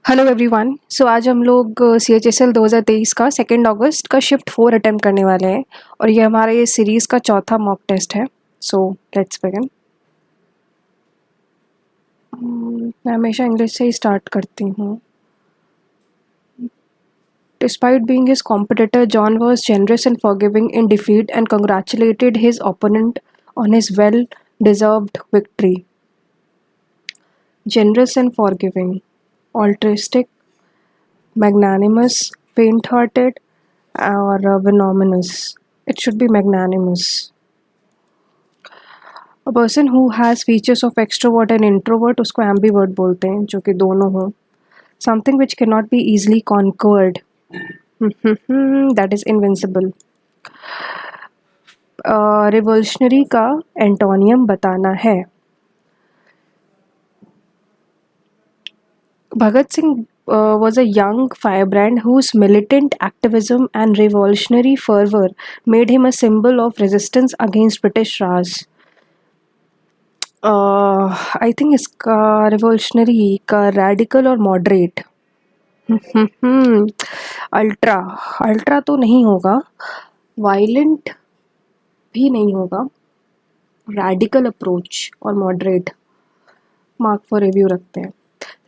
Hello everyone. सो आज हम लोग CHSL 2023 का 2 अगस्त का शिफ्ट 4 अटेम्प्ट करने वाले हैं और ये हमारा ये सीरीज़ का चौथा मॉक टेस्ट है। So let's begin. मैं हमेशा इंग्लिश से ही स्टार्ट करती हूँ। Despite being his competitor, John was generous and forgiving in defeat and congratulated his opponent on his well-deserved victory. Generous and forgiving, altruistic, magnanimous, faint-hearted, or venomous. It should be magnanimous. A person who has features of extrovert and introvert उसको ambivert बोलते हैं, जो कि दोनों हो. Something which cannot be easily conquered. That is invincible. Revolutionary का antonym बताना है. Bhagat Singh was a young firebrand whose militant activism and revolutionary fervor made him a symbol of resistance against British Raj. I think इसका revolutionary का radical और moderate. Ultra. Ultra तो नहीं होगा, violent भी नहीं होगा, रैडिकल अप्रोच और मॉडरेट. मार्क फॉर रिव्यू रखते हैं.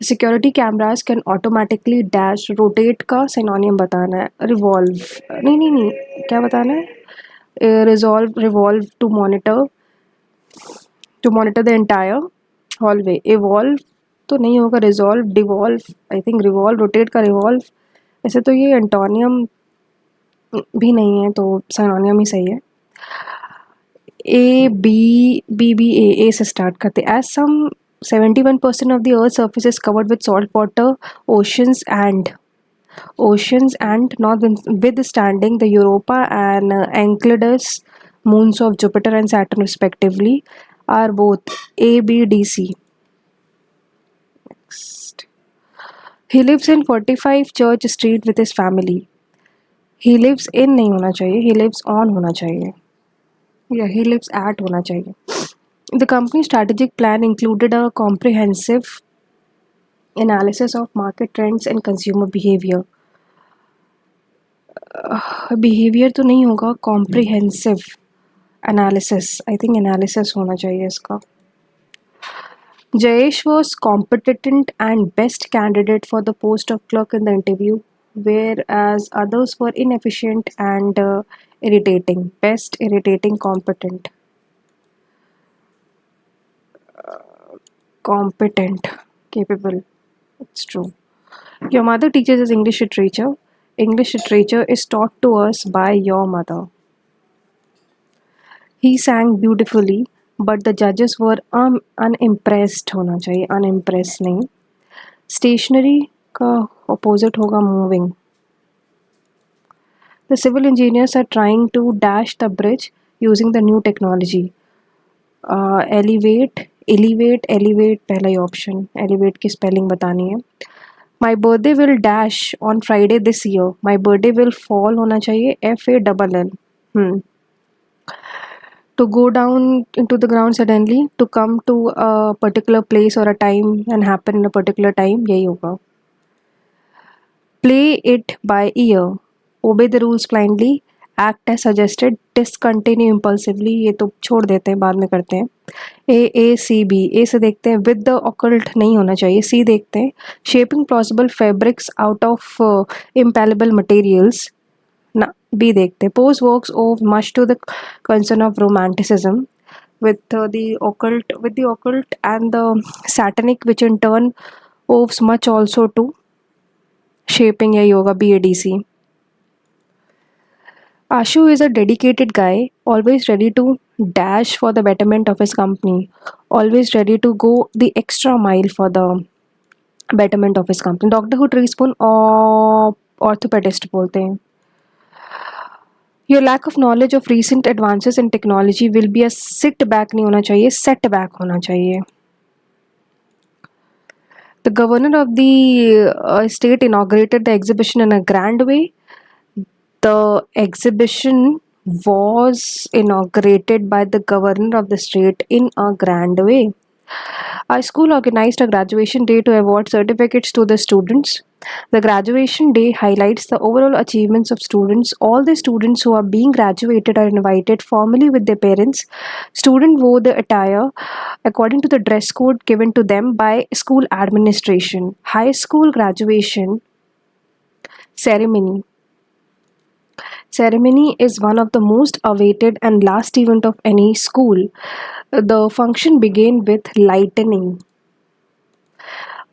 Security cameras can automatically dash rotate का सिनोनियम बताना है. रिवॉल्व नहीं, क्या बताना है? Revolve to monitor the entire hallway. Evolve तो नहीं होगा, resolve, devolve. I think revolve, rotate का रिवॉल्व. ऐसे तो ये एंटोनियम भी नहीं है, तो सिनोनियम ही सही है. ए से स्टार्ट करते. As some 71% of the Earth's surface is covered with salt water, oceans and notwithstanding the Europa and Enceladus moons of Jupiter and Saturn respectively are both A, B, D, C. Next. He lives in 45 Church Street with his family. He lives in नहीं होना चाहिए, he lives on होना चाहिए, या he lives at होना चाहिए. The company's strategic plan included a comprehensive analysis of market trends and consumer behavior. Behavior तो नहीं होगा, comprehensive analysis. I think analysis होना चाहिए इसका. Jayesh was competent and best candidate for the post of clerk in the interview, whereas others were inefficient and irritating. Best, irritating, competent. Competent, capable. It's true. Your mother teaches us English literature. English literature is taught to us by your mother. He sang beautifully, but the judges were unimpressed होना चाहिए, unimpressed नहीं. Stationary का opposite होगा moving. The civil engineers are trying to dash the bridge using the new technology. Elevate पहला ही option. Elevate की spelling बतानी है. My birthday will dash on Friday this year. My birthday will fall होना चाहिए, FALL. To go down into the ground suddenly, to come to a particular place or a time and happen in a particular time, यही होगा. Play it by ear. Obey the rules blindly. Act as suggested. Discontinue impulsively. ये तो छोड़ देते हैं, बाद में करते हैं. A, B. A से देखते हैं. With the occult नहीं होना चाहिए. C देखते हैं. Shaping plausible fabrics out of impalpable materials. ना, B देखते हैं. Poe's works owe much to the concern of romanticism with the occult and the satanic, which in turn owes much also to shaping या yoga. BADC. Ashu is a dedicated guy, always ready to dash for the betterment of his company, always ready to go the extra mile for the betterment of his company. Doctor Who teaspoon orthopedist बोलते हैं. Your lack of knowledge of recent advances in technology will be a sit-back नहीं होना चाहिए, setback होना चाहिए. The governor of the state inaugurated the exhibition in a grand way. The exhibition was inaugurated by the governor of the state in a grand way. Our school organized a graduation day to award certificates to the students. The graduation day highlights the overall achievements of students. All the students who are being graduated are invited formally with their parents. Students wore the attire according to the dress code given to them by school administration. High school graduation ceremony. Ceremony is one of the most awaited and last event of any school. The function began with lightening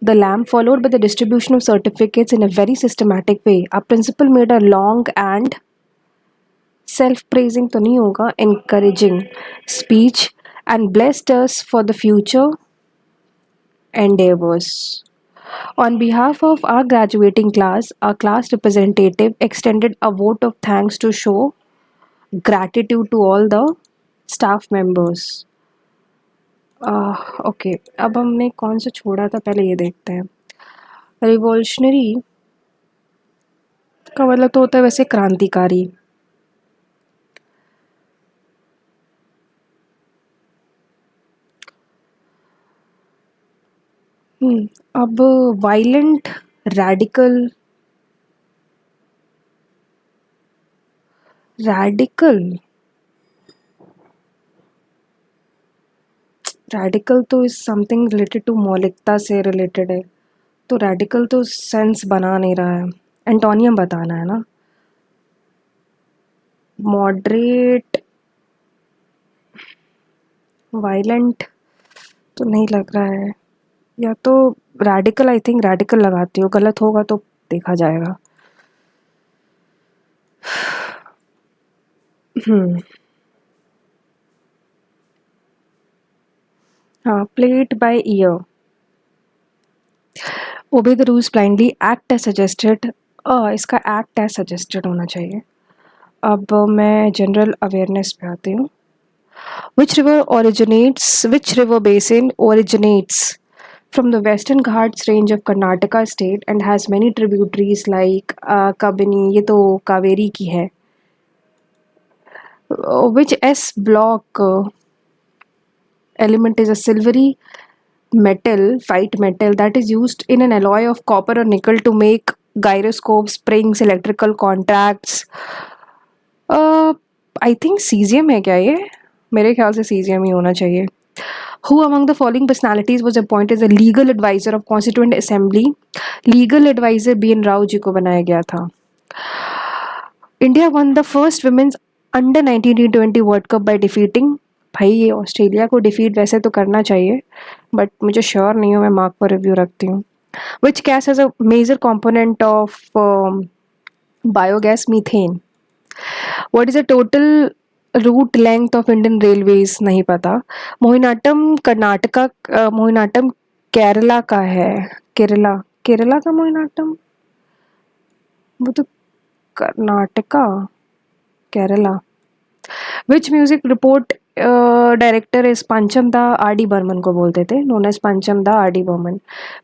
the lamp, followed by the distribution of certificates in a very systematic way. Our principal made a long and self-praising तो नहीं होगा, encouraging speech and blessed us for the future endeavors. On behalf of our graduating class, our class representative extended a vote of thanks to show gratitude to all the staff members. Okay, अब हमने कौन सा छोड़ा था पहले ये देखते हैं. रिवॉल्यूशनरी का मतलब तो होता है वैसे क्रांतिकारी. अब वायलेंट रैडिकल रैडिकल तो इज समथिंग रिलेटेड टू मौलिकता से रिलेटेड है, तो रैडिकल तो सेंस बना नहीं रहा है. एंटोनियम बताना है ना. मॉडरेट वायलेंट तो नहीं लग रहा है, या तो रैडिकल. आई थिंक रैडिकल लगाती हूँ, गलत होगा तो देखा जाएगा. हाँ, play it by ear. Obey the rules blindly. Act as suggested. इसका act as suggested होना चाहिए. अब मैं general awareness पे आती हूँ. Which river basin originates from the Western Ghats range of Karnataka state and has many tributaries like Kabini, ये तो कावेरी की है. Which S block element is a silvery metal, white metal that is used in an alloy of copper or nickel to make gyroscopes, springs, electrical contacts. I think cesium है क्या ये? मेरे ख्याल से cesium ही होना चाहिए. Who among the following personalities was appointed as a legal advisor of Constituent Assembly? Legal advisor B.N. Rao जी को बनाया गया था. India won the first women's under 19 T20 World Cup by defeating. भाई ये ऑस्ट्रेलिया को defeat वैसे तो करना चाहिए, बट मुझे श्योर नहीं हूँ, मैं मार्क पर रिव्यू रखती हूँ. Which gas has a major component of biogas? Methane. What is the total route length of Indian railways? नहीं पता. मोहिनाटम कर्नाटका, मोहिनाटम केरला का है. केरला का मोहिनाटम, वो तो कर्नाटका, केरला. विच म्यूजिक रिपोर्ट डायरेक्टर इज पंचम दा आर.डी. बर्मन को बोलते थे, known as Pancham da RD. Burman.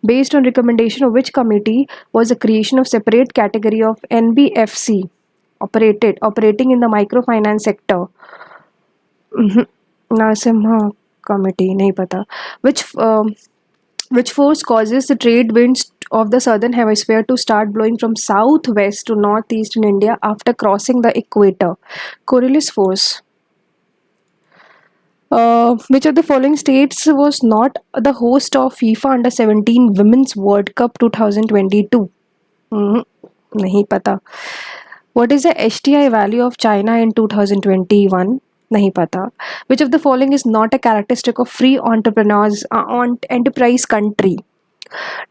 Based on recommendation of which committee was the creation of separate category of NBFC operating in the microfinance sector? Narasimha committee, नहीं पता. Which force causes the trade winds of the southern hemisphere to start blowing from southwest to northeast in India after crossing the equator? Coriolis force. Which of the following states was not the host of FIFA Under-17 Women's World Cup 2022? नहीं पता. What is the HTI value of China in 2021? नहीं पता. Which of the following is not a characteristic of free enterprise country?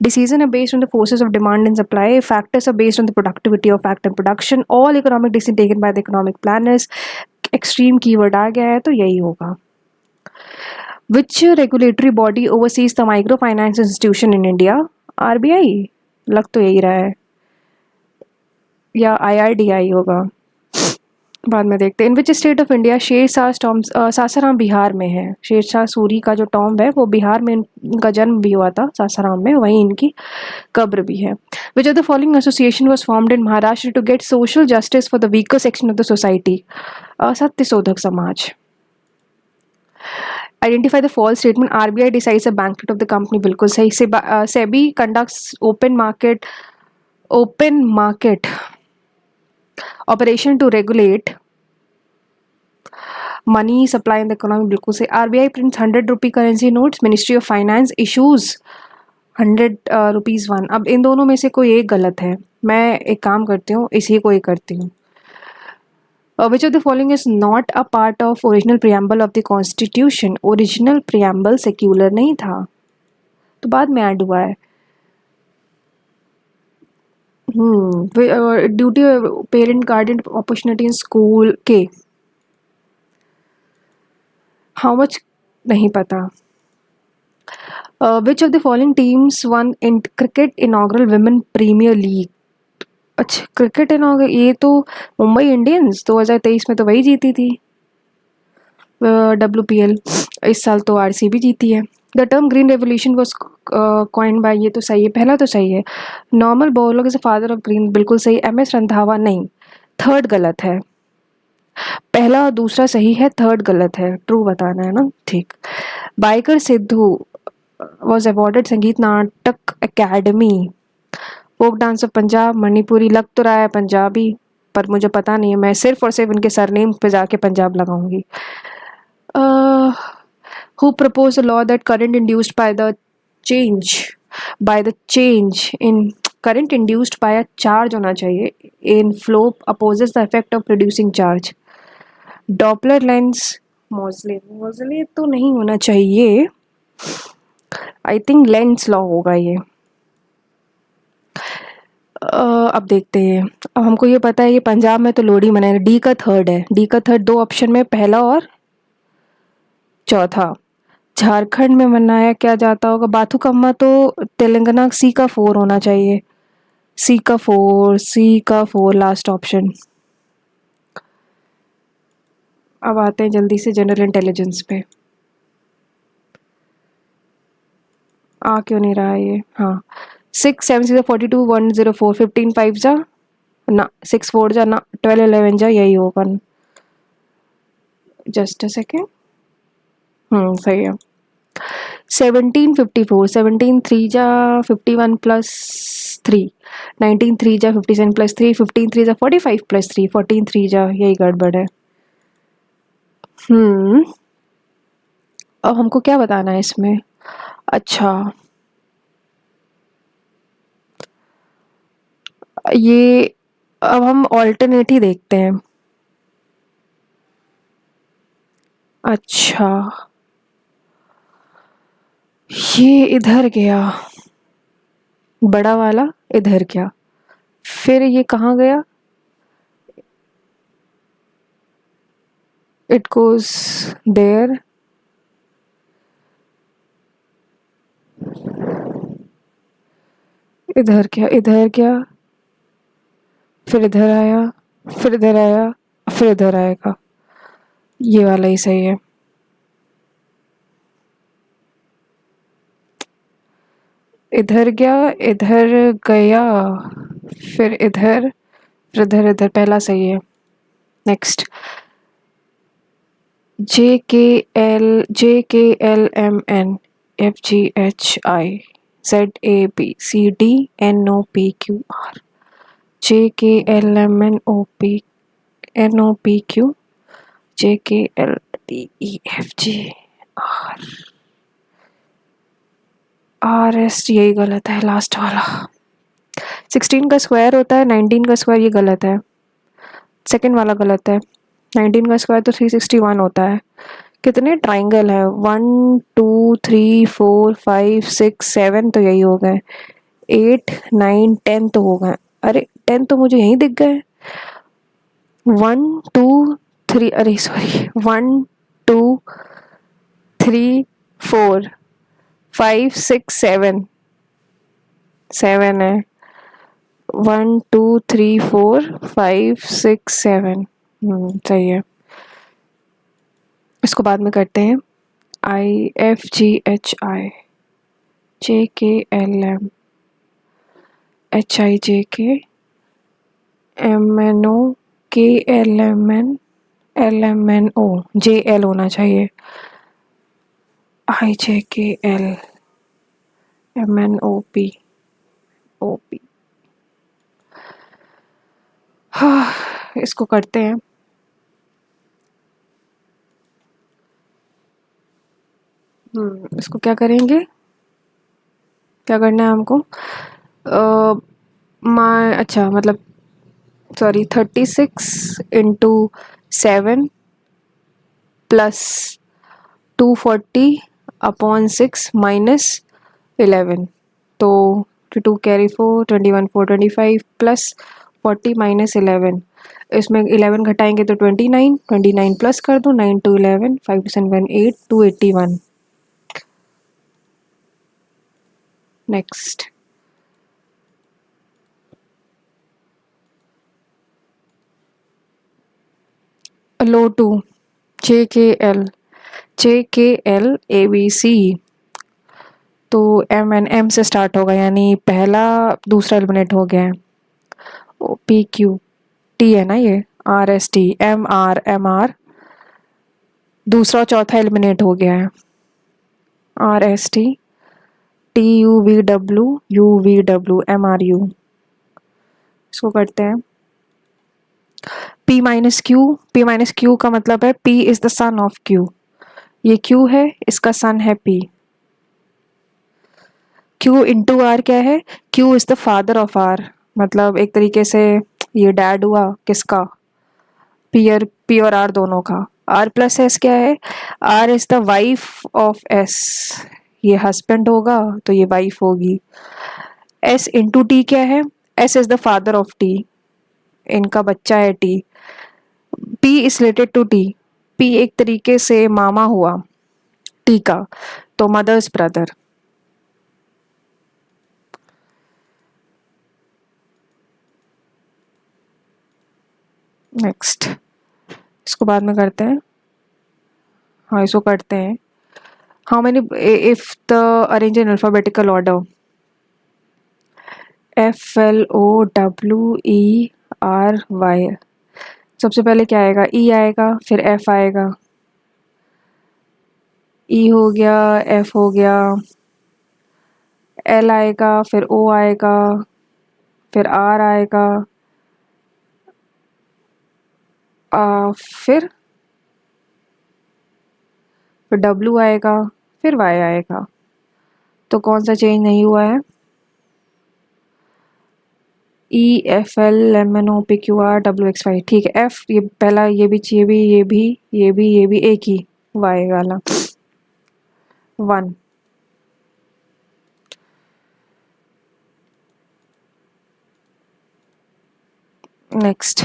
Decisions are based on the forces of demand and supply. Factors are based on the productivity of fact and production. All economic decisions taken by the economic planners. Extreme keyword आ गया है तो यही होगा. Which regulatory body oversees the microfinance institution in India? RBI. लग तो यही रहा है, या IRDI होगा, बाद में देखते हैं. In which state of India Shershah tomb? Sasaram Bihar में है. शेरशाह सूरी का जो टॉम्ब है वो बिहार में इनका जन्म भी हुआ था, सासाराम में, वहीं इनकी कब्र भी है. Which of the following association was formed in Maharashtra to get social justice for the weaker section of the society? Satyashodhak Samaj. Identify the false statement, RBI decides a bankrupt of the company, बिल्कुल सही। SEBI conducts open market operation to regulate money supply in the economy, बिल्कुल सही। RBI prints 100 rupee currency notes, ministry of finance issues 100 rupees 1। अब इन दोनों में से कोई एक गलत है, मैं एक काम करती हूँ, इसी को एक करती हूँ। Which of the following is not a part of original preamble of the Constitution? Original preamble secular नहीं था, तो बाद में ऐड हुआ है। Duty parent guardian opportunity in school के हाउ मच नहीं पता। विच of the following teams one in cricket inaugural women premiere league? अच्छा, क्रिकेट इनॉग्रल, ये तो मुंबई इंडियंस 2023 में तो वही जीती थी WPL। इस साल तो RCB जीती है। The term green revolution was coined bye, ये तो सही है, पहला तो सही है। Normal Borlaug is the father of green, बिल्कुल सही। MS रंधावा नहीं, थर्ड गलत है। पहला और दूसरा सही है, थर्ड गलत है, ट्रू बताना है ना, ठीक। Biker Sidhu was awarded Sangeet Natak Academy. Folk dance of Punjab, Manipuri, लग तो रहा है पंजाबी, पर मुझे पता नहीं है, मैं सिर्फ और सिर्फ इनके सरनेम पे जाके पंजाब लगाऊंगी। Who proposed a law that current induced by the change in current induced by a charge होना चाहिए in flow opposes the effect of producing charge? Doppler lens, मोज़ले तो नहीं होना चाहिए, आई थिंक लेंस लॉ होगा ये। अब देखते हैं। अब हमको ये पता है कि पंजाब में तो लोहड़ी मनाएंगे, डी का थर्ड है, डी का थर्ड, दो ऑप्शन में पहला और चौथा। झारखंड में मनाया क्या जाता होगा, बाथुकम्मा तो तेलंगाना, सी का 4 होना चाहिए, सी का 4 लास्ट ऑप्शन। अब आते हैं जल्दी से जनरल इंटेलिजेंस पे। आ क्यों नहीं रहा है ये, हाँ। 6 7 6 42 1 0 4 15 5 जा ना, 6 4 जा ना, 12 11 जा, यही होगा। जस्ट अ सेकेंड, सही है। 1754, 17 3 जा 51 प्लस 3, 19 3 जा 57 प्लस 3, 15 3 जा 45 प्लस 3, 14 3 जा, यही गड़बड़ है। अब हमको क्या बताना है इसमें, अच्छा ये अब हम ऑल्टरनेट ही देखते हैं। अच्छा, ये इधर गया, बड़ा वाला इधर गया, फिर ये कहाँ गया, इट गोज देयर, इधर क्या, इधर क्या, फिर इधर आया, फिर इधर आया, फिर इधर आएगा, ये वाला ही सही है। इधर गया, इधर गया, फिर इधर, फिर इधर, इधर, पहला सही है। Next, JKLMN FGHI ZABCDNOPQR, JKLMNOPQ JKLDEFGRS, यही गलत है लास्ट वाला। 16 का स्क्वायर होता है 19 का स्क्वायर, ये गलत है, सेकंड वाला गलत है। 19 का स्क्वायर तो 361 होता है। कितने ट्राइंगल है, 1 2 3 4 5 6 7, तो यही हो गए। 8 9 10 तो हो गए, अरे 10 तो मुझे यहीं दिख गए। 1 2 3, अरे सॉरी, 1 2 3 4 5 6 7 7 है, 1 2 3 4 5 6 7, सही है। इसको बाद में करते हैं। IFGHI JKLM HIJK MNO KLMN LMNO JL होना चाहिए। IJKL MNOP OP। हाँ, इसको करते हैं। इसको क्या करेंगे, क्या करना है हमको? अच्छा मतलब सॉरी 36 × 7 प्लस 240/6 -11। तो 2 कैरी 4 21 4 25 प्लस 40 -11। इसमें 11 घटाएंगे तो 29, 29 प्लस कर दो, 9 2 11 5 7 8 281। नेक्स्ट लो टू JKL ABC। तो M से स्टार्ट होगा, यानी पहला दूसरा एलिमिनेट हो गया है। PQT है ना ये, RST MR दूसरा चौथा एलिमिनेट हो गया है। RST TUVW MRU। इसको करते हैं। P-Q का मतलब है P is the son of Q। ये Q है, इसका सन है P। Q इंटू R क्या है? Q is the father of R। मतलब एक तरीके से ये डैड हुआ किसका? P और R दोनों का। R प्लस S क्या है? R is the wife of S। ये हस्बैंड होगा तो ये वाइफ होगी। S इंटू T क्या है? S is the father of T। इनका बच्चा है T। P is related to T। P एक तरीके से मामा हुआ T का, तो मदर्स ब्रदर। नेक्स्ट इसको बाद में करते हैं। हाँ, इसको करते हैं। How many if the arrange in alphabetical order? FLOWERY। सबसे पहले क्या आएगा? E आएगा, फिर F आएगा, E हो गया, F हो गया, L आएगा, फिर O आएगा, फिर R आएगा, फिर W आएगा, फिर Y आएगा। तो कौन सा चेंज नहीं हुआ है? EFLMNOPQRWXY। ठीक है। F ये पहला, ये भी एक ही Y वाला 1। नेक्स्ट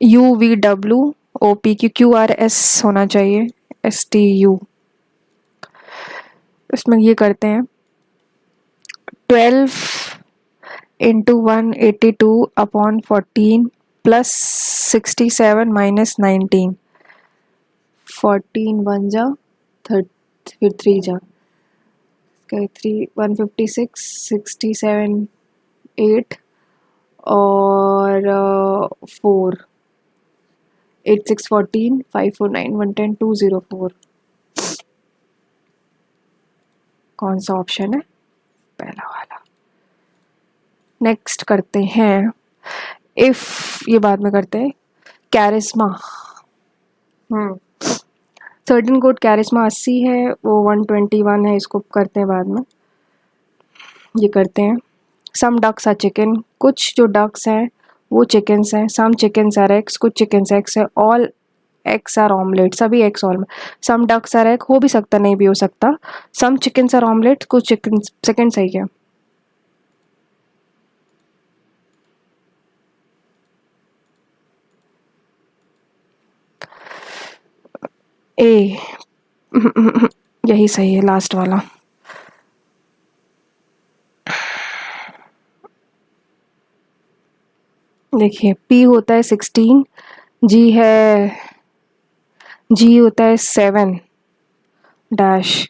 UVWOPQQRS होना चाहिए, STU। इसमें ये करते हैं। 12 × 182/14 प्लस 67 -19। 14 1 जा, फिर 3 जा, 156 67 8 और 4 8 6 14 5 4 9 110 204। कौन सा ऑप्शन है? पहला वाला। नेक्स्ट करते हैं। इफ ये बाद में करते हैं। कैरिस्मा, सर्टेन कोड कैरिस्मा 80 है, वो 121 है, इसको करते हैं बाद में। ये करते हैं। सम डक्स आर चिकन, कुछ जो डक्स हैं वो चिकन्स हैं। सम चिकन्स आर एग्स, कुछ चिकन्स एग्स है। ऑल एग्स आर ऑमलेट, सभी eggs omelette. Some ducks are egg, हो भी सकता नहीं भी हो सकता। सम चिकन्स आर ऑमलेट, कुछ चिकन सेकंड सही है। ए यही सही है, लास्ट वाला। देखिए P होता है 16, G होता है 7 डैश,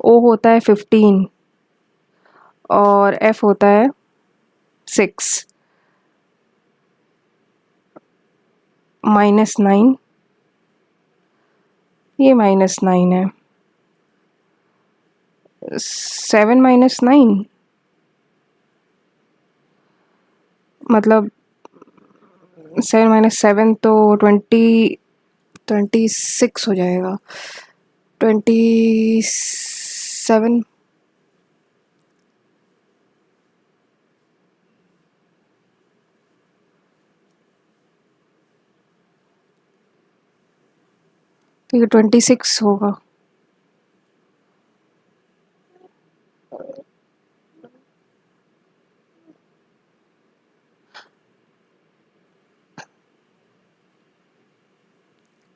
O होता है 15 और F होता है 6 -9 ये -9 है। 7 - 9 मतलब 7 - 7 तो 26 हो जाएगा। 27 तो ये 26 होगा।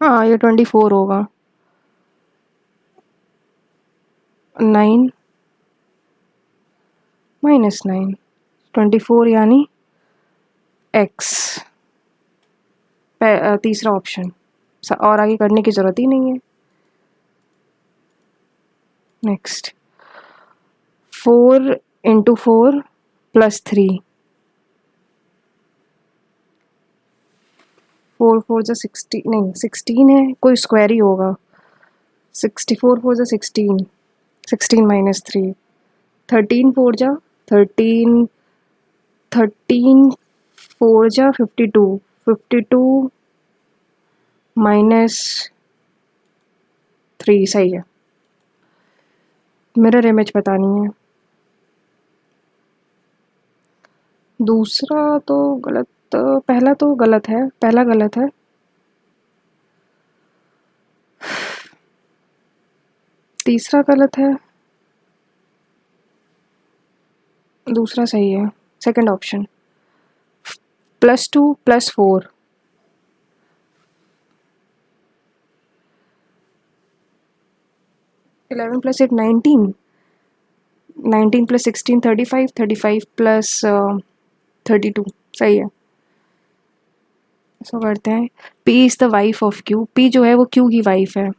हाँ ये 24 होगा। 9 - 9 24 यानी x। तीसरा ऑप्शन और आगे करने की ज़रूरत ही नहीं है। नेक्स्ट 4 × 4 + 3 4 4 जा 16 नहीं 16 है, कोई स्क्वायर ही होगा। 64 4 जा 16 16 - 3 13 4 जा 13 13 4 जा 52 52 -3 सही है। मिरर इमेज पता नहीं है। दूसरा तो गलत, पहला तो गलत है, पहला गलत है। तीसरा गलत है, दूसरा सही है। सेकंड ऑप्शन +2 + 4 11 + 8 19 19 + 16 35 35 + 32 सही है। ऐसा करते हैं। P is the wife of Q। P जो है वो Q की वाइफ है।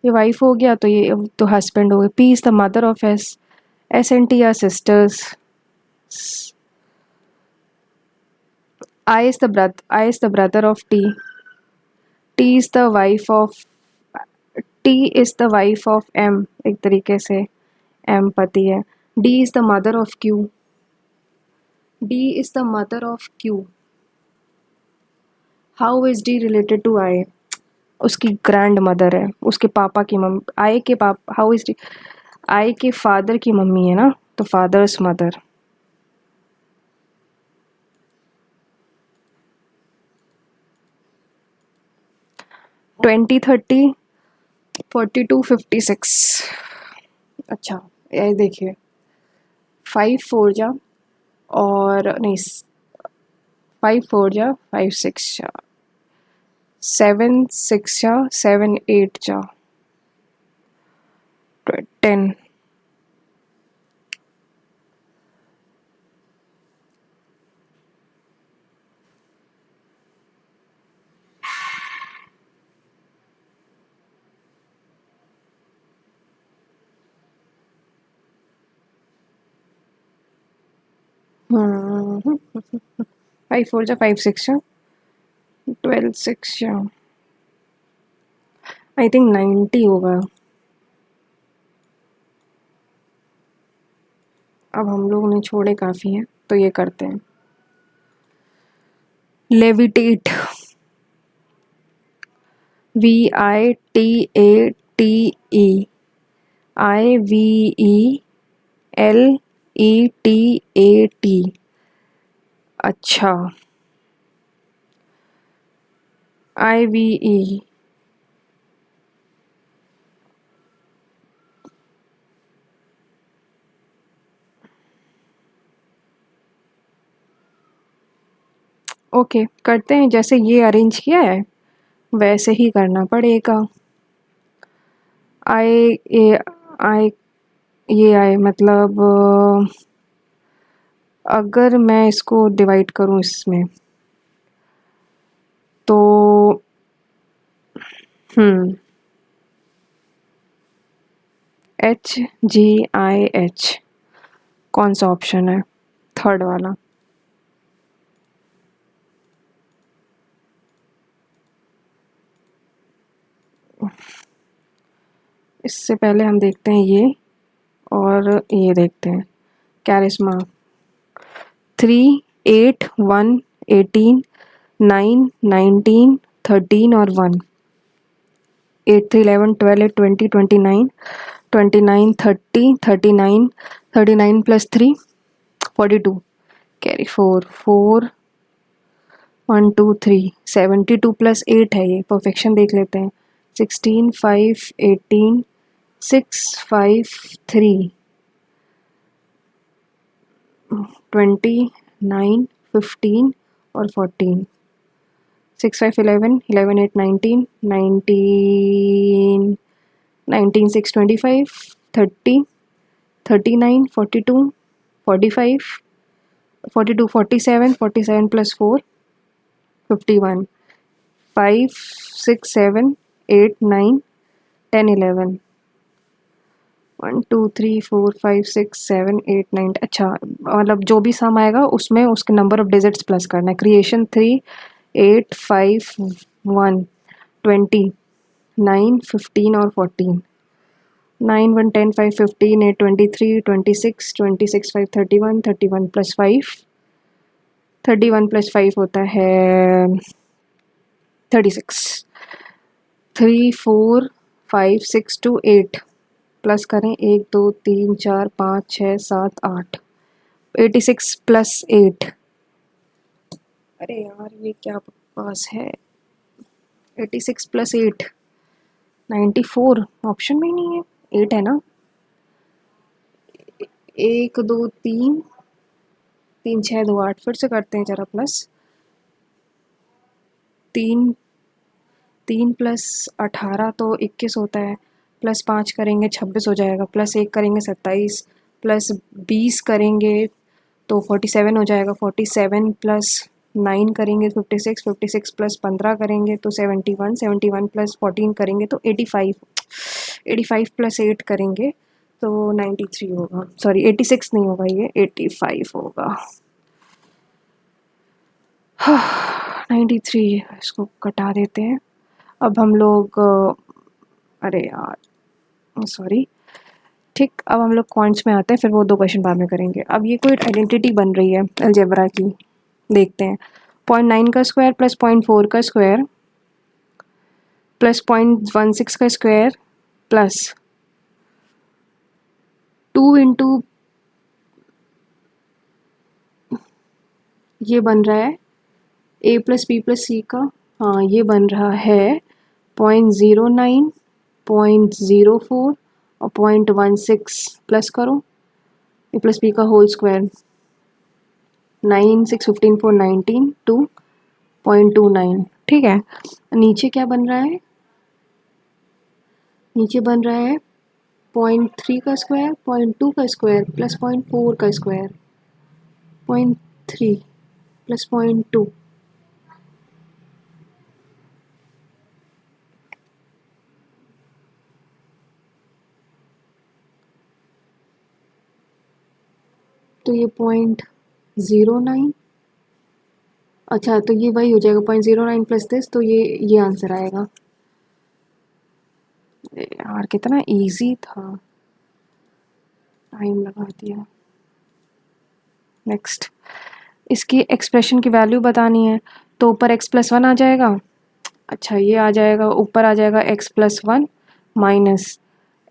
ये वाइफ हो गया तो ये तो हस्बैंड हो गया। P is the mother of S। S and T are sisters। I is the brother of T। T is the wife of M। एक तरीके से M पति है। D is the mother of Q। D is the mother of Q। How is D related to I? उसकी grand mother है, उसके पापा की आई के पापा। हाउ इज डी आई के फादर की मम्मी है ना, तो फादर्स मदर। ट्वेंटी 30 42 56। अच्छा ये देखिए 5 4 जा और नहीं 5 4 जा 5 6 जा 7 6 जा 7 8 जा 10। हम्म 5 4 जा 5 6 जा 12 6 जा आई थिंक 90 होगा। अब हम लोग ने छोड़े काफ़ी हैं तो ये करते हैं। Levitate VITATE IVELETAT। अच्छा IVE ओके करते हैं। जैसे ये अरेंज किया है वैसे ही करना पड़ेगा। आई आई ये आई मतलब अगर मैं इसको डिवाइड करूँ इसमें तो HGIH कौन सा ऑप्शन है? थर्ड वाला। इससे पहले हम देखते हैं ये और ये देखते हैं कैरिश्मा 3, 8, 1, 18, 9, 19, 13 और 1 8, 3, 11, 12, 8, 20, 29, 29, 30, 39, 39 plus 3 42 कैरी 4 4 1 2 3 72 plus 8 है ये परफेक्शन देख लेते हैं 16 5 18 6 5 3 29 15 और 14 6 5 11 11 8 19 19 19 6 25 30 39 42 45 42 47 47 plus 4 51 5 6 7 8 9 10 11 1 2 3 4 5 6 7 8 9 अच्छा मतलब जो भी सम आएगा उसमें उसके नंबर ऑफ डिजिट्स प्लस करना है क्रिएशन 3 8 5 1 20 9 15 और 14 9 1 10 5 15 8 23 26 26 5 31 31 प्लस 5 31 प्लस 5 होता है 36 3 4 5 6 2 8 प्लस करें 1 2 3 4 5 6 7 8 86 प्लस 8 अरे यार ये क्या बकवास है 86 प्लस 8 94 ऑप्शन में ही नहीं है 8 है ना 1 2 3 3 6 2 8 फिर से करते हैं जरा प्लस 3 3 प्लस 18 तो 21 होता है प्लस 5 करेंगे 26 हो जाएगा प्लस 1 करेंगे 27 प्लस 20 करेंगे तो 47 हो जाएगा 47 प्लस 9 करेंगे 56 56 प्लस 15 करेंगे तो 71 71 प्लस 14 करेंगे तो 85 85 प्लस 8 करेंगे तो 93 होगा सॉरी 86 नहीं होगा ये 85 होगा 93 इसको कटा देते हैं अब हम लोग अरे यार सॉरी ठीक अब हम लोग क्वांट्स में आते हैं फिर वो 2 क्वेश्चन बाद में करेंगे अब ये कोई आइडेंटिटी बन रही है अलजेब्रा की देखते हैं 0.9 का स्क्वायर प्लस 0.4 का स्क्वायर प्लस 0.16 का स्क्वायर प्लस 2 इंटू ये बन रहा है a प्लस बी प्लस सी का हाँ ये बन रहा है 0.09 0.04 और 0.16 प्लस करो ए प्लस बी का होल स्क्वायर 9 6 15 4 19 2.29 ठीक है नीचे क्या बन रहा है नीचे बन रहा है 0.3 का स्क्वायर 0.2 का स्क्वायर प्लस 0.4 का स्क्वायर 0.3 प्लस 0.2 तो ये 0.09 अच्छा तो ये वही हो जाएगा 0.09 प्लस दिस तो ये आंसर आएगा यार कितना इजी था टाइम लगा दिया नेक्स्ट इसकी एक्सप्रेशन की वैल्यू बतानी है तो ऊपर x प्लस 1 आ जाएगा अच्छा ये आ जाएगा ऊपर आ जाएगा x plus 1 minus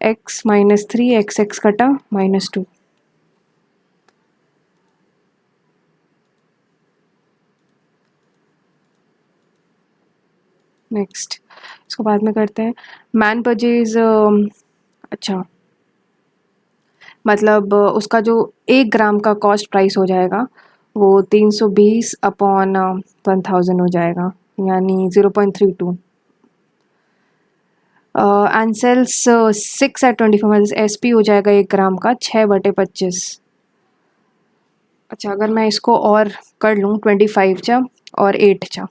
x minus 3 x x कटा -2 नेक्स्ट इसको बाद में करते हैं मैन परचेज अच्छा मतलब उसका जो 1 ग्राम का कॉस्ट प्राइस हो जाएगा वो 320 अपॉन 1000 हो जाएगा यानी 0.32 एंड सेल्स 6 at 24 मतलब एसपी हो जाएगा 1 ग्राम का 6/25 अच्छा अगर मैं इसको और कर लूँ 25 चा और 8 चा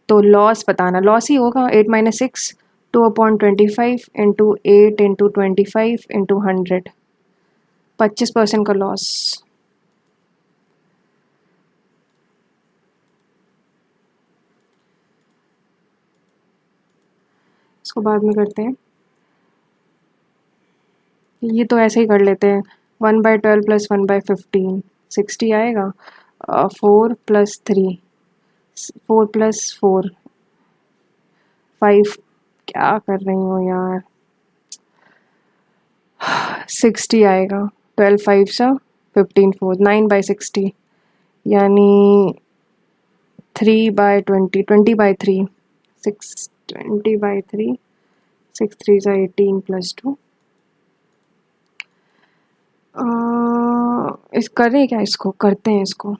तो लॉस बताना लॉस ही होगा 8 माइनस 6 2/25 इंटू 8 इंटू 25 इंटू 100 25% का लॉस इसको बाद में करते हैं, ये तो ऐसे ही कर लेते हैं। 1/12 + 1/15 60 आएगा। 4 + 3 4 + 4 5 क्या कर रही हूँ यार, 60 आएगा। 12 5 सा 15 4 9/60 यानी 3/20 20/3 6 20/3 6 3 सा 18 + 2 इस करें क्या, इसको करते हैं इसको।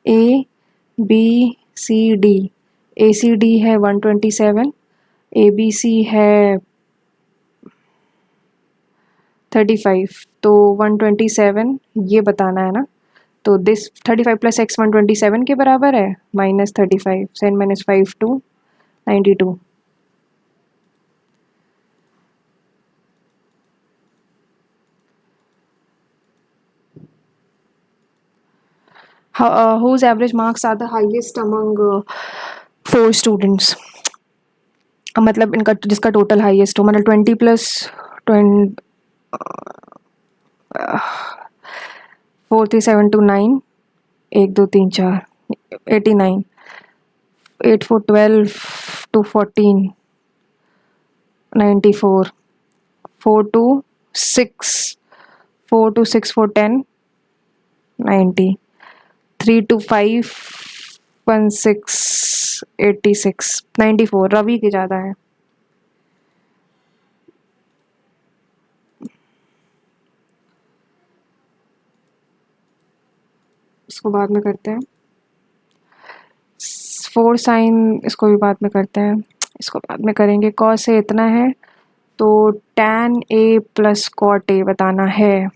A B C D, A C D है 127, ए बी सी है 35, तो 127 ये बताना है ना। तो दिस 35 + x 127 के बराबर है, -35 7 - 5 2 92। whose average marks are the highest among 4 students, मतलब इनका जिसका टोटल हाईएस्ट हो, मतलब 20 + 20 4 3 7 2 9 1 2 3 4 89 8 4 12 2 14 94 4 2 6 4 2 6 4 10 90 3 2 5 1 6 86 94 रवि की ज़्यादा है। इसको बाद में करते हैं। 4 साइन इसको भी बाद में करते हैं, इसको बाद में करेंगे। कॉस से इतना है तो tan a + cot a बताना है।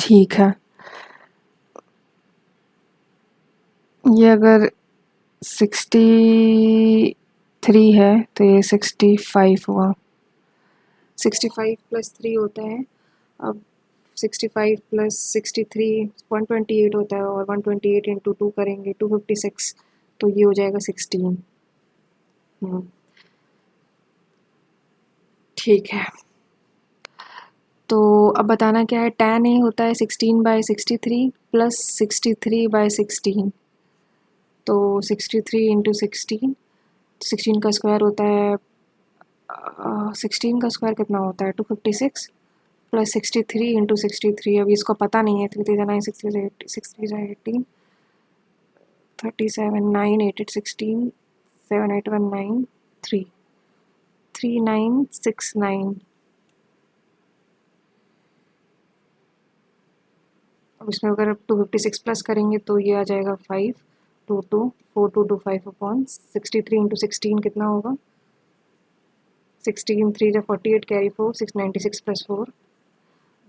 ठीक है, ये अगर 63 है तो ये 65 हुआ। 65 + 3 होता है, अब 65 + 63 128 होता है, और 128 × 2 करेंगे 256, तो ये हो जाएगा 16। ठीक है, तो अब बताना क्या है। tan a होता है 16/63 + 63/16, तो 63 × 16, 16 का स्क्वायर होता है 16 का स्क्वायर कितना होता है 256 + 63 × 63, अभी इसको पता नहीं है। 3 3 9 6 3 6 3 18 37 9 8 8 16 7 8 1 9 3 3 9 6 9। अब इसमें अगर 256 प्लस करेंगे तो ये आ जाएगा 5 2 2 4 2 2 5/63 × 16 कितना होगा 16 3 × 48 कैरी 4 696 + 4।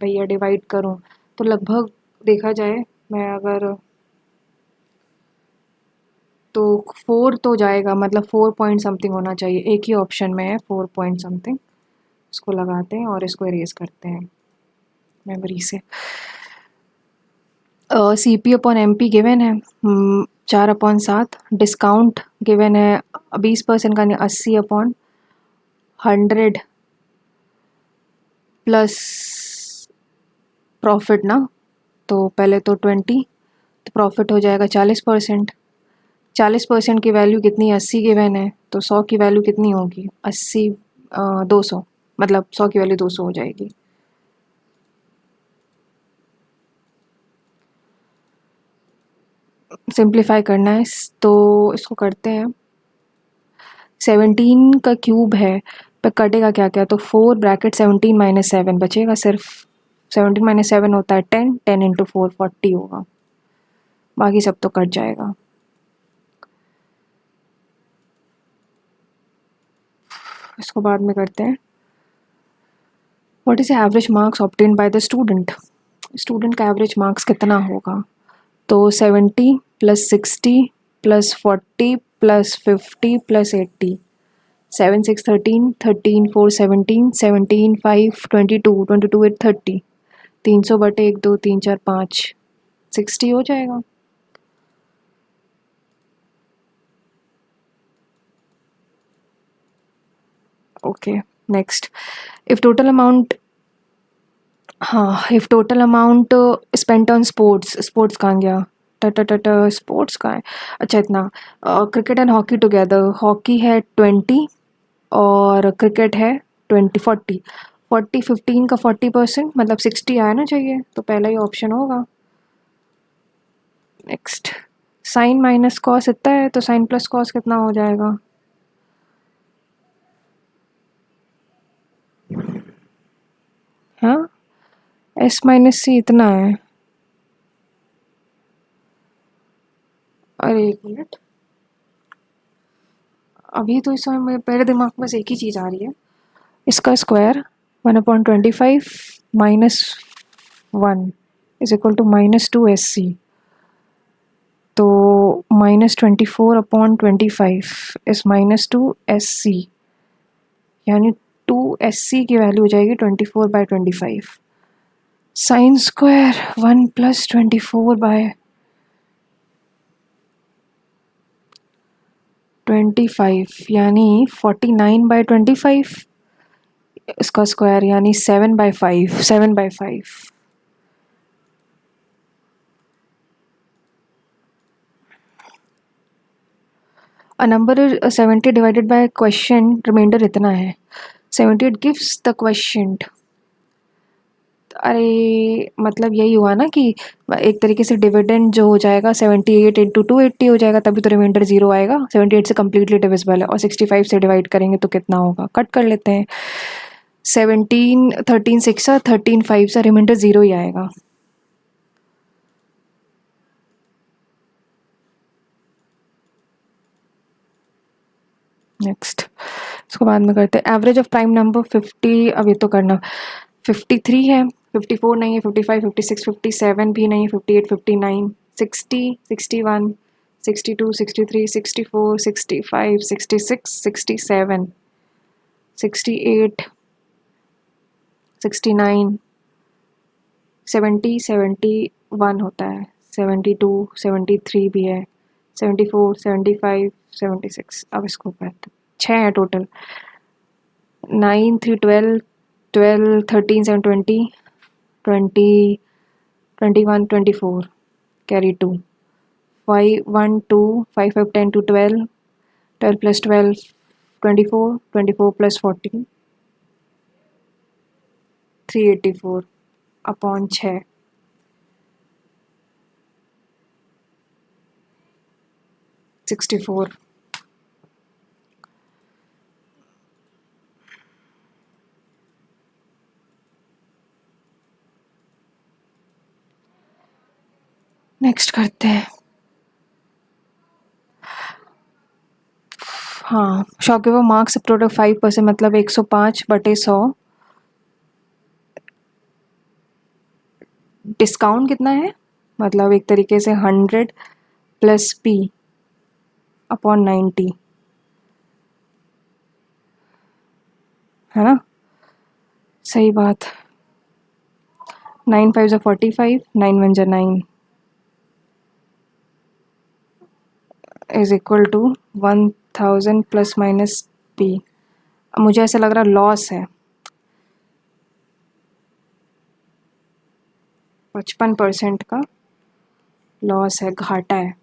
भैया डिवाइड करूँ तो लगभग देखा जाए, मैं अगर तो 4 तो जाएगा, मतलब 4 पॉइंट समथिंग होना चाहिए। एक ही ऑप्शन में है 4 पॉइंट समथिंग। इसको लगाते हैं और इसको इरेज करते हैं मेमोरी से। CP अपॉन MP गिवन है 4/7, डिस्काउंट गिवन है 20% का, 80/100 प्लस प्रॉफिट ना, तो पहले तो 20, तो प्रॉफिट हो जाएगा 40%। 40% की वैल्यू कितनी, 80 गिवन है, तो 100 की वैल्यू कितनी होगी 80 200, मतलब 100 की वैल्यू 200 हो जाएगी। सिंप्लीफाई करना है तो इसको करते हैं। 17 का क्यूब है, पर कटेगा क्या क्या, तो 4 ब्रैकेट 17 - 7 बचेगा सिर्फ। 17 - 7 होता है 10, 10 × 4 40 होगा, बाकी सब तो कट जाएगा। इसको बाद में करते हैं। What is average marks obtain by the student, student का एवरेज मार्क्स कितना होगा, तो 70 + 60 + 40 + 50 + 80 7 6 13 13 4 17 17 5 22 22 8 30 300 बटे 1 2 3 4 5 60 हो जाएगा। Okay next, if total amount, हाँ if total amount spent on sports कहाँ गया, स्पोर्ट्स कहाँ है, अच्छा इतना, cricket and hockey together, hockey है 20 और क्रिकेट है 40 40 15 का 40% मतलब 60 आना चाहिए, तो पहला ही ऑप्शन होगा। नेक्स्ट, साइन माइनस कॉस इतना है तो साइन प्लस कॉस कितना हो जाएगा, हाँ एस माइनस सी इतना है, अरे एक मिनट, अभी तो इस समय मेरे पहले दिमाग में बस एक ही चीज़ आ रही है, इसका square 1/25 -1 is equal to -2 SC, तो -24/25 इज -2 SC, यानी 2 SC की वैल्यू हो जाएगी 24/25, साइन स्क्वायर 1 + 24/25 यानी 49/25, इसका स्क्वायर यानी 7/5 a number 70 divided by question reminder इतना है, 78 गिव्स द क्वेश्चन, अरे मतलब यही हुआ ना कि एक तरीके से डिविडेंड जो हो जाएगा 78 × 280 हो जाएगा, तभी तो रिमाइंडर 0 आएगा, 78 से कम्प्लीटली डिविजिबल है, और 65 से डिवाइड करेंगे तो कितना होगा, कट कर लेते हैं, 17 13 6 13 5 से रिमाइंडर 0 ही आएगा। नेक्स्ट, इसको बाद में करते हैं, एवरेज ऑफ प्राइम नंबर 50, अब ये तो करना, 53 है, 54 नहीं है, 55 56 57 भी नहीं है, 58 59 60 61 62 63 64 65 66 67 68 69 70 71 होता है, 72 73 भी है, 74 75 76, अब इसको करते 6 है total, 9 3 12 12 13 7 20 20 21 24 carry 2 5 1 2 5 5 10 to 12 12 plus 12 24 24 plus 14 384 upon 6 64। Next करते हैं, हाँ शॉपकीपर मार्क्स प्रोडक्ट 5% मतलब 105/100, डिस्काउंट कितना है, मतलब एक तरीके से 100 + P अपॉन 90, है ना, सही बात, 9 5 45 9 1 9 इज इक्वल टू 1000 ± P, मुझे ऐसा लग रहा लॉस है 55% का लॉस है, घाटा है।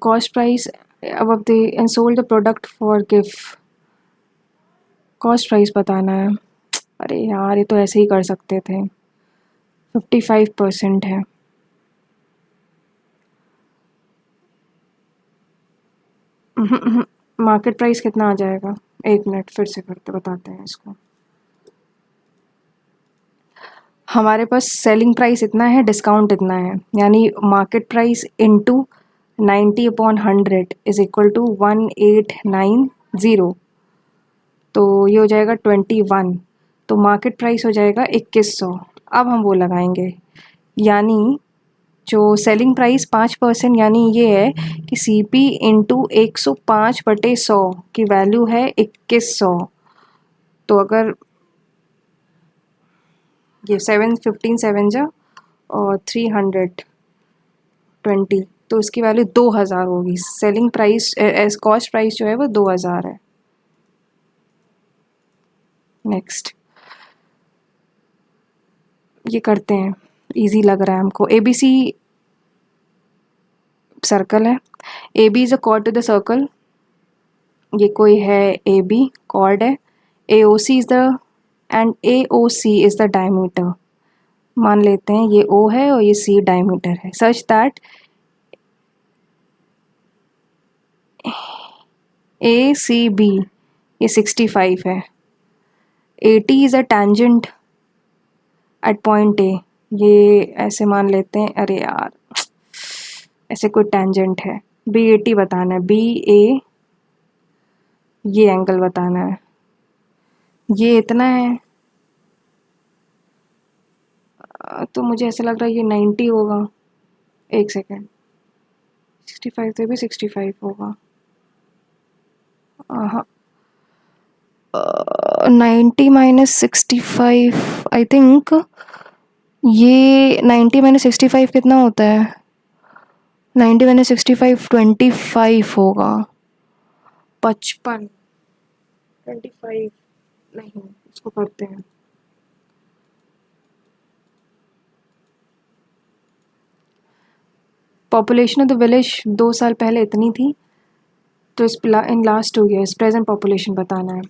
कॉस्ट प्राइस अब they and sold the product for gift, cost price बताना है, अरे यार ये तो ऐसे ही कर सकते थे, 55% है, मार्केट प्राइस कितना आ जाएगा, एक मिनट फिर से करते बताते हैं इसको, हमारे पास सेलिंग प्राइस इतना है, डिस्काउंट इतना है, यानी market price into 90/100 is equal to 1890, तो ये हो जाएगा 21, तो मार्केट प्राइस हो जाएगा 2100, अब हम वो लगाएंगे, यानी जो सेलिंग प्राइस 5% यानी ये है कि सी पी इंटू 105/100 की वैल्यू है 2100। तो अगर ये 7 15 7 जा और 320, तो इसकी वैल्यू 2000 होगी। Selling price as cost price जो है वो 2000 है। नेक्स्ट ये करते हैं, इजी लग रहा है हमको। ए बी सी सर्कल है, A B is a chord to the circle. ये कोई है ए बी कॉर्ड है, A O C is the and A O C is the diameter. मान लेते हैं ये ओ है और ये सी डायमीटर है, such that A C B ये 65 है। A T is a tangent at point A, ये ऐसे मान लेते हैं, अरे यार ऐसे कोई टेंजेंट है। बी ए टी बताना है, बी ए ये एंगल बताना है, ये इतना है। तो मुझे ऐसा लग रहा है ये 90 होगा। एक सेकेंड, 65 तो भी 65 होगा। हाँ, 90 माइनस 65 आई थिंक, ये 90 माइनस 65 कितना होता है? 90 माइनस 65 25 होगा। 55 25 नहीं, इसको करते हैं। पॉपुलेशन ऑफ द विलेज 2 साल पहले इतनी थी, तो इस in last 2 years present population बताना है।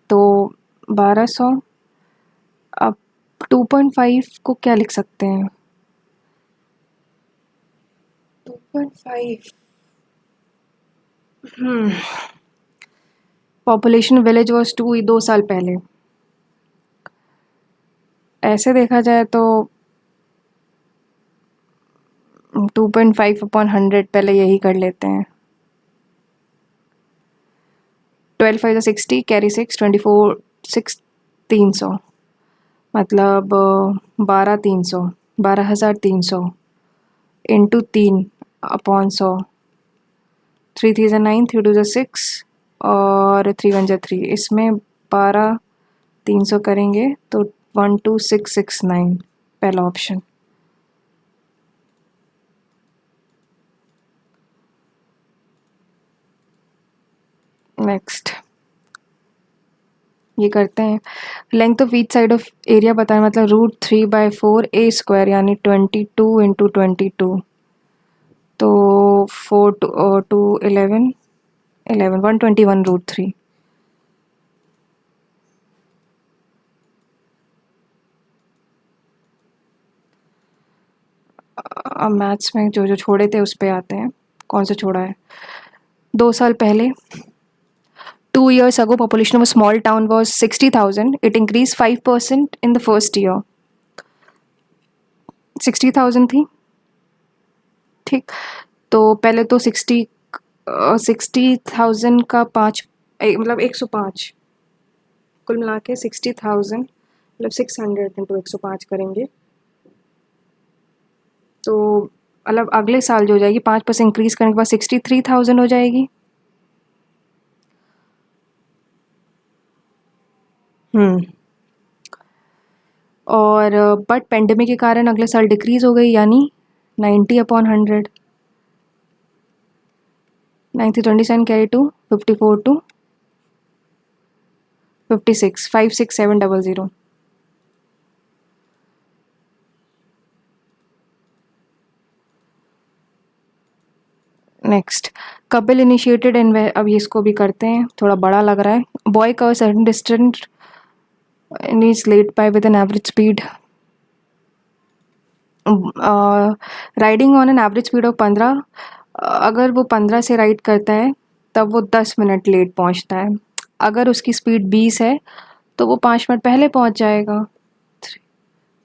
तो 1200, अब 2.5 को क्या लिख सकते हैं? 2.5 पॉपुलेशन विलेज वॉज 2 साल पहले। ऐसे देखा जाए तो 2.5/100 पहले यही कर लेते हैं। 12 5 60 कैरी 6 24 6 300, मतलब 12,300 12,300 इंटू 3/100। 3 3 9, 3 2 6 और 3 1 3। इसमें 12,300 करेंगे तो 12669 पहला ऑप्शन। नेक्स्ट ये करते हैं, length of each side of area बताएं, मतलब √3/4 A² यानी 22 इंटू 22, तो 4 2 11 11 121 √3। अब मैथ्स में जो जो छोड़े थे उस पे आते हैं। कौन सा छोड़ा है? 2 साल पहले, 2 years ago, population of a small town was 60,000. It increased 5% in the first year. 60,000 थी, ठीक। तो पहले तो 60,000 का 5 मतलब 105, कुल मिला के 60,000 मतलब 600 इंटू 105 करेंगे, तो मतलब अगले साल जो हो जाएगी 5% इंक्रीज करने के बाद 63,000 हो जाएगी। और बट पेंडेमिक के कारण अगले साल डिक्रीज हो गई, यानी 90/100। 90 27 carry 2 54 to 56 56700। Next, Kapil initiated in, अब ये इसको भी करते हैं, थोड़ा बड़ा लग रहा है। Boy cover certain distance and is led by with an average speed riding on an average speed of 15। अगर वो 15 से राइड करता है तब वो 10 मिनट लेट पहुंचता है। अगर उसकी स्पीड 20 है तो वो 5 मिनट पहले पहुंच जाएगा।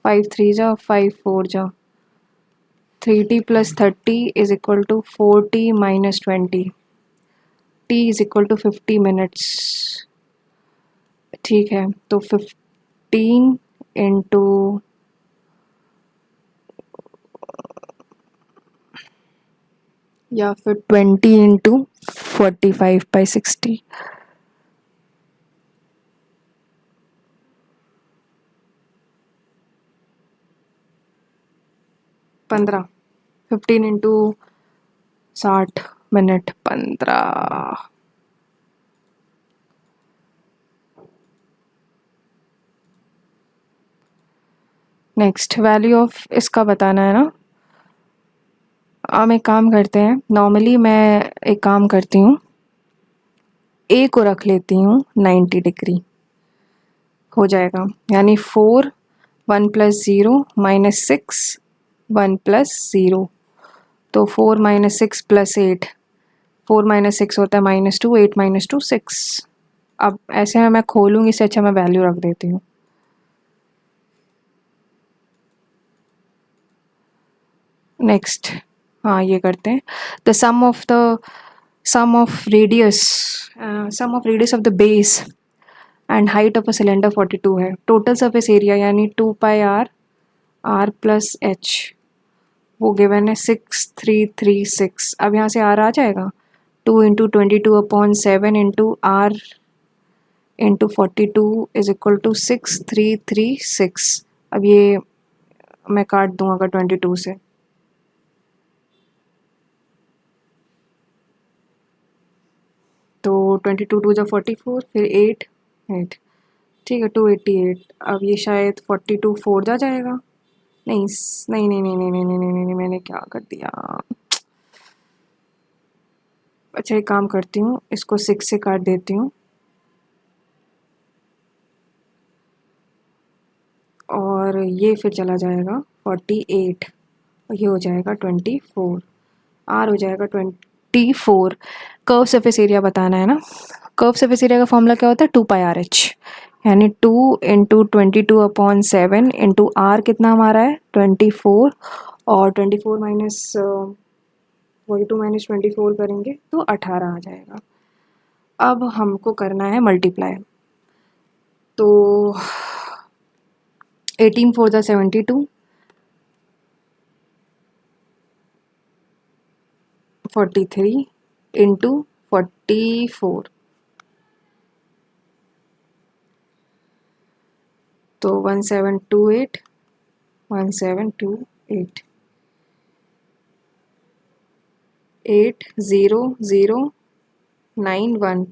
5 3 जा 5 4 जा 3t + 30 is equal to 4t - 20, t is equal to 50 minutes. ठीक है, तो 15 इंटू या फिर 20 × 45/60। 15। 15 × 60 मिनट 15। नेक्स्ट वैल्यू ऑफ इसका बताना है ना। हम एक काम करते हैं, नॉर्मली मैं एक काम करती हूँ, ए को रख लेती हूँ 90 डिग्री, हो जाएगा। यानी 4 1 + 0 -6 1 + 0, तो 4 - 6 + 8, 4 - 6 होता है -2, 8 - 2 6। अब ऐसे में मैं खोलूँगी, इससे अच्छा मैं वैल्यू रख देती हूँ। नेक्स्ट, हाँ ये करते हैं। The sum of radius of the base and height of a cylinder 42 है। टोटल सरफेस एरिया यानी 2πr r + h, वो गिवन है 6336। अब यहाँ से r आ जाएगा, 2 × 22/7 × r × 42 = 6336। अब ये मैं काट दूँ अगर 22 से, तो 22 2 × 44, फिर 8 8, ठीक है 288। अब ये शायद 42 4 जा जाएगा। नहीं नहीं नहीं नहीं नहीं नहीं नहीं नहीं नहीं, मैंने क्या कर दिया। अच्छा एक काम करती हूँ, इसको 6 से काट देती हूँ और ये फिर चला जाएगा 48, और ये हो जाएगा 24, आर हो जाएगा 24। कर्व सरफेस एरिया बताना है ना। कर्व सरफेस एरिया का फॉर्मूला क्या होता है, 2πRh, यानी 2 × 22/7 × r कितना हमारा है 24, और 24 माइनस 42 - 24 करेंगे तो 18 आ जाएगा। अब हमको करना है मल्टीप्लाई, तो 18 4 × 72, 43 × 44, तो 1728 1728 80091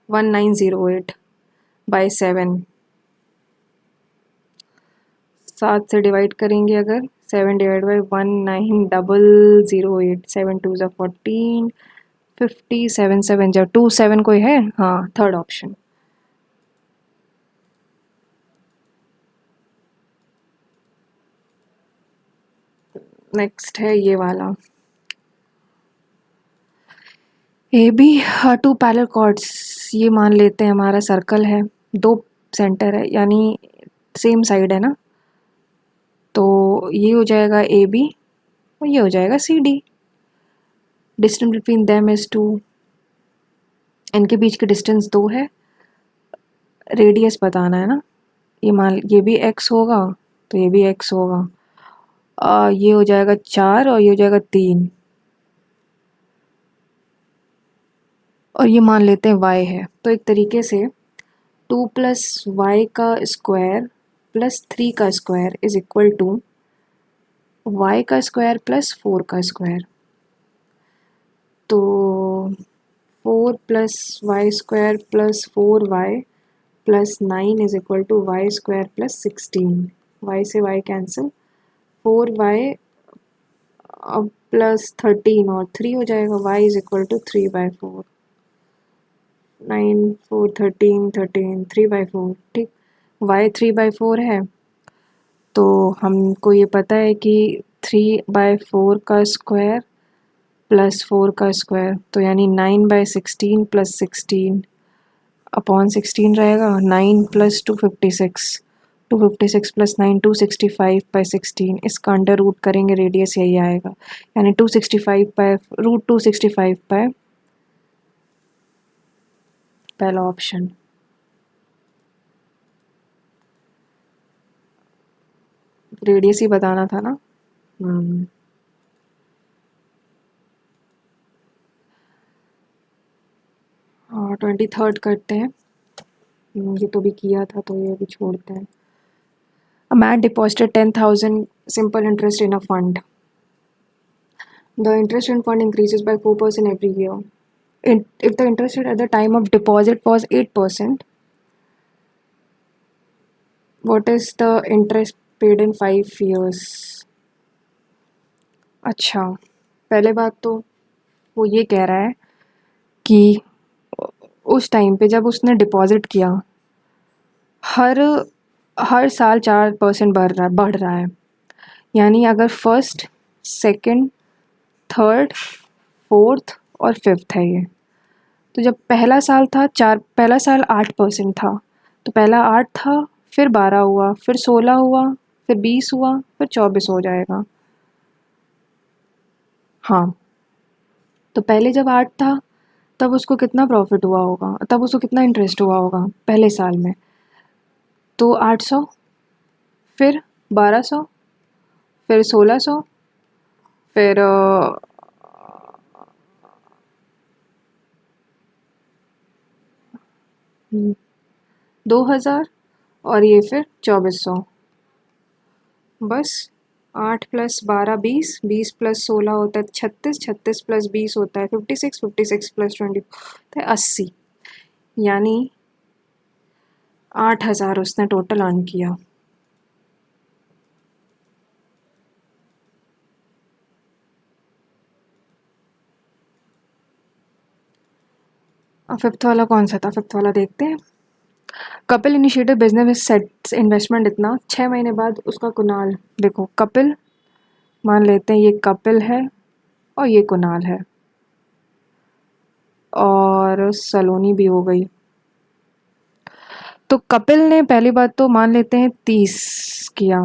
1908/7। 7 से डिवाइड करेंगे अगर, 7/190008, 7 2 × 14, 50, 7 7 × 2 7 कोई है, हाँ थर्ड ऑप्शन। नेक्स्ट है ये वाला, ए बी 2 पैरेलल कॉर्ड्स। ये मान लेते हैं हमारा सर्कल है, 2 सेंटर है यानी सेम साइड है ना, तो ये हो जाएगा ए बी और ये हो जाएगा C D. Distance between them is 2, इनके बीच का डिस्टेंस 2 है। रेडियस बताना है ना, ये भी x होगा तो ये भी x होगा, ये हो जाएगा 4 और ये हो जाएगा 3, और ये मान लेते हैं y है। तो एक तरीके से 2 + y का स्क्वायर + 3 का square is equal to y का स्क्वायर + 4 का स्क्वायर। तो 4 + y² + 4y + 9 is equal to y² + 16। y से y कैंसिल, 4y अब +13 और 3 हो जाएगा, y इज इक्वल टू 3/4। 9 4 13 13 3/4, ठीक। y 3/4 है, तो हमको ये पता है कि 3/4 का स्क्वायर + 4 का स्क्वायर, तो यानी 9/16 + 16/16 रहेगा। 9 + 256, 256 + 9 265/16, इसका अंडर रूट करेंगे, रेडियस यही आएगा, यानी 265/√265 पहला ऑप्शन। रेडियस ही बताना था ना। 23rd करते हैं। ये तो भी किया था तो ये भी छोड़ते हैं। A man deposited 10,000 simple interest in a fund. The interest in fund increases by 4% every year. If the interest rate at the time of deposit was 8%, what is the interest paid in 5 years? अच्छा, पहले बात तो वो ये कह रहा है कि उस टाइम पे जब उसने डिपॉजिट किया हर हर साल 4% बढ़ रहा है। यानी अगर फर्स्ट, सेकंड, थर्ड, फोर्थ और फिफ्थ है ये, तो जब पहला साल 8% था, तो पहला 8 था, फिर 12 हुआ, फिर 16 हुआ, फिर 20 हुआ, फिर 24 हो जाएगा। हाँ, तो पहले जब 8 था तब उसको कितना प्रॉफिट हुआ होगा, तब उसको कितना इंटरेस्ट हुआ होगा पहले साल में? तो 800, फिर 1200, फिर 1600, फिर 2000 और ये फिर 2400। बस 8 + 12 20, 20 + 16 होता है 36, 36 + 20 होता है 56, 56 + 20 होता है 80। यानी 8000 उसने टोटल अर्न किया। फिफ्थ वाला कौन सा था? फिफ्थ वाला देखते हैं। Kapil initiated business sets investment इतना, 6 महीने बाद उसका कुणाल, देखो कपिल, मान लेते हैं ये कपिल है और ये कुणाल है और सलोनी भी हो गई। तो कपिल ने पहली बात तो मान लेते हैं 30 किया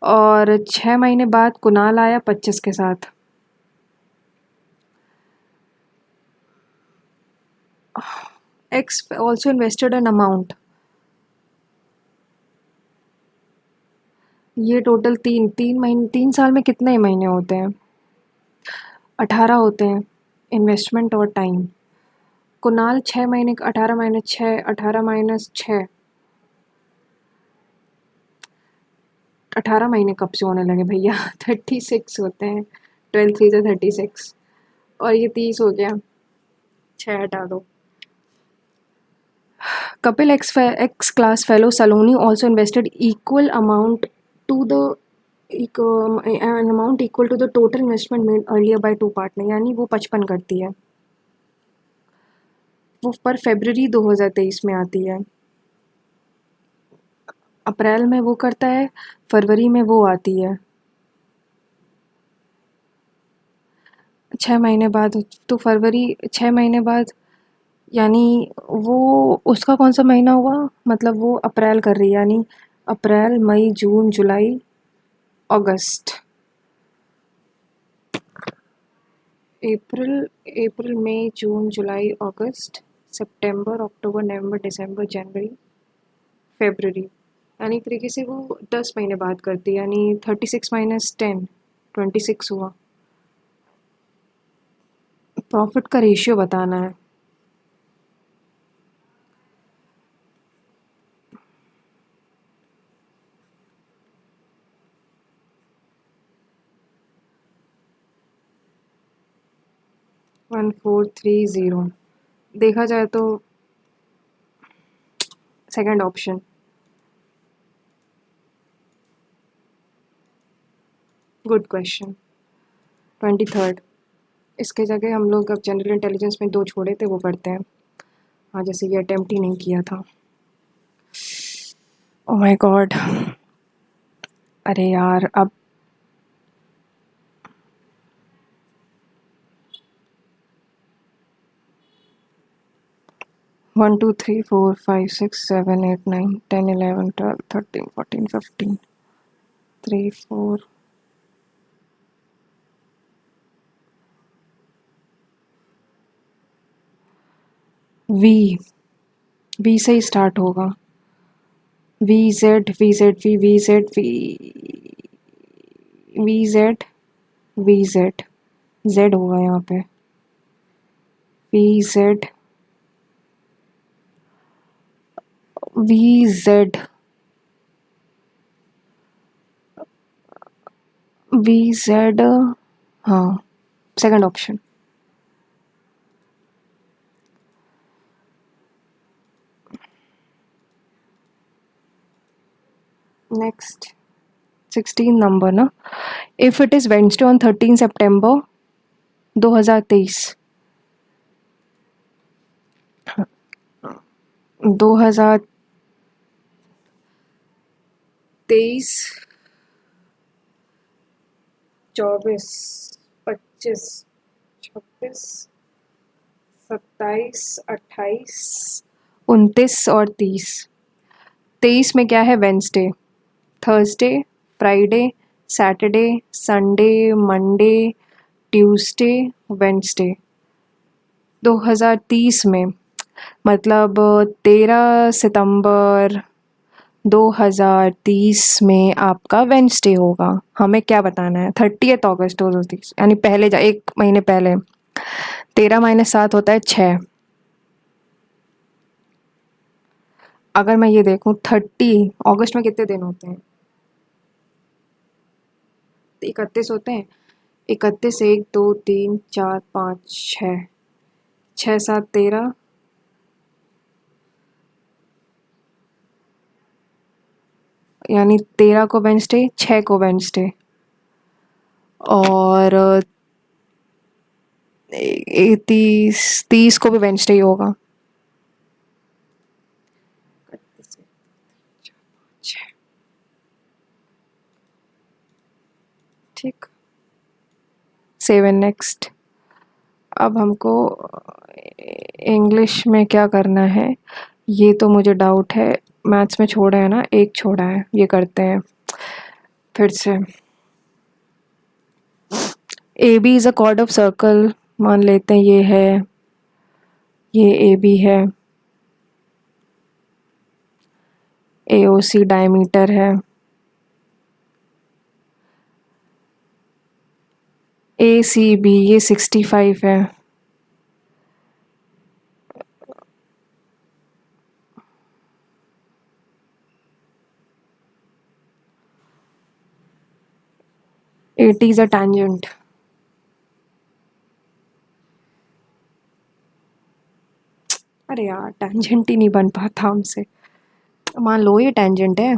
और 6 महीने बाद कुणाल आया 25 के साथ। X also invested an amount, ये टोटल 3 साल में कितने महीने होते हैं? 18 होते हैं इन्वेस्टमेंट और टाइम। कुणाल 6 महीने, 18 माइनस 6, 18 माइनस 6, 18 महीने कब से होने लगे भैया? 36 होते हैं, 12 3 से 36 और ये 30 हो गया, 6 हटा दो। Kapil X class fellow Saloni also invested equal amount to the an amount equal to the total investment made earlier by two partner, यानी वो 55 करती है। वो पर फरवरी 2023 में आती है। अप्रैल में वो करता है, फरवरी में वो आती है। 6 महीने बाद, तो फरवरी 6 महीने बाद, यानी वो उसका कौन सा महीना हुआ? मतलब वो अप्रैल कर रही है, यानी अप्रैल, मई, जून, जुलाई, अगस्त, अप्रैल, मई, जून, जुलाई, अगस्त, सितंबर, अक्टूबर, नवंबर, दिसंबर, जनवरी, फरवरी, यानी एक तरीके से वो 10 महीने बाद करती है, यानी 36 माइनस 10, 26 हुआ। प्रॉफिट का रेशियो बताना है। वन 430 देखा जाए तो second option. Good question. 23rd, इसके जगह हम लोग अब जनरल इंटेलिजेंस में 2 छोड़े थे वो पढ़ते हैं। हाँ, जैसे ये अटेम्प्ट ही नहीं किया था। ओह माय गॉड, अरे यार अब 1 2 3 4 5 6 7 8 9 10 11 12 13 14 15 3 4 वी से ही स्टार्ट होगा। V Z V Z V V Z V V Z Z होगा यहाँ पे। वी जेड VZ, VZ, हाँ, सेकंड ऑप्शन। नेक्स्ट 16 नंबर ना, if it is Wednesday on 13 September 2023, 2023, 24, 25, 26, 27, 28, 29 और 30। 23 में क्या है? Wednesday, Thursday, Friday, Saturday, Sunday, Monday, Tuesday, Wednesday. 2030 में मतलब 13 सितंबर 2030 में आपका वेंसडे होगा। हमें क्या बताना है? 30 अगस्त 2030, यानी पहले जा 1 महीने पहले। 13 माइनस 7 होता है 6। अगर मैं ये देखूं 30 अगस्त में कितने दिन होते हैं? 31 होते हैं। 31, 1, 2, 3, 4, 5, 6, 6, 7, 13, यानी 13 को वेंसडे, 6 को वेंसडे, और 30 को भी वेंसडे ही होगा। ठीक, 7 नेक्स्ट। अब हमको इंग्लिश में क्या करना है ये तो मुझे डाउट है। मैथ्स में छोड़ा है ना, एक छोड़ा है, ये करते हैं फिर से। A B is a chord of circle, मान लेते हैं ये है, ये ए बी है। ए ओ सी डायमीटर है। ए सी बी ये 65 है। AT is a tangent। अरे यार, टेंजेंट ही नहीं बन पाता हमसे। मान लो ये टेंजेंट है।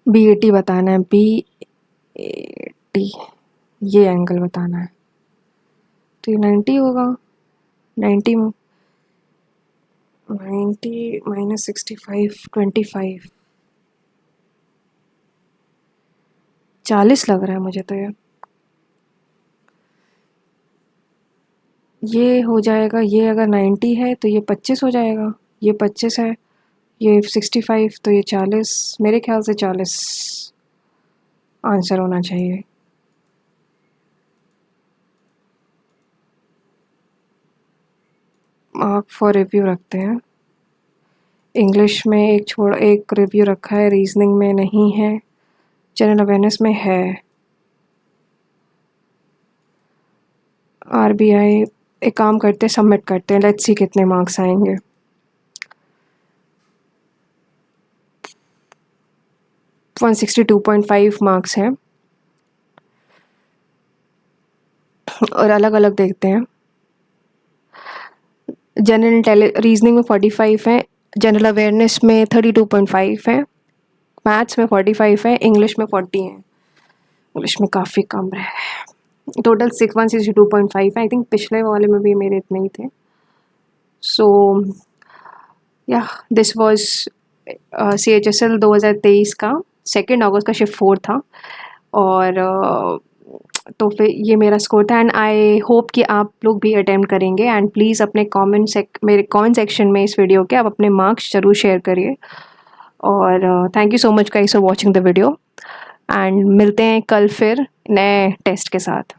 बी ए टी बताना है, बी ए टी, ये एंगल बताना है। तो ये 90 होगा। 90 माइनस 65, 25, 40 लग रहा है मुझे तो। ये हो जाएगा, ये अगर 90 है तो ये 25 हो जाएगा, ये 25 है, ये 65, तो ये 40, मेरे ख्याल से 40 आंसर होना चाहिए। मार्क फॉर रिव्यू रखते हैं। इंग्लिश में एक रिव्यू रखा है, रीजनिंग में नहीं है, जनरल अवेयरनेस में है। आरबीआई, एक काम करते हैं, सबमिट करते हैं, लेट्स सी कितने मार्क्स आएंगे। 162.5 मार्क्स हैं, और अलग अलग देखते हैं। जनरल रीजनिंग में 45 है, जनरल अवेयरनेस में 32.5 है, मैथ्स में 45 है, इंग्लिश में 40 है। इंग्लिश में काफ़ी कम रहे। टोटल 162.5 है। आई थिंक पिछले वाले में भी मेरे इतने ही थे। सो या दिस वॉज CHSL 2023 का 2 अगस्त का शिफ्ट 4 था। और तो फिर ये मेरा स्कोर था, एंड आई होप कि आप लोग भी अटेम्प्ट करेंगे। एंड प्लीज़ अपने मेरे कमेंट सेक्शन में इस वीडियो के आप अपने मार्क्स ज़रूर शेयर करिए। और thank you so much guys for watching the video, and मिलते हैं कल फिर नए टेस्ट के साथ।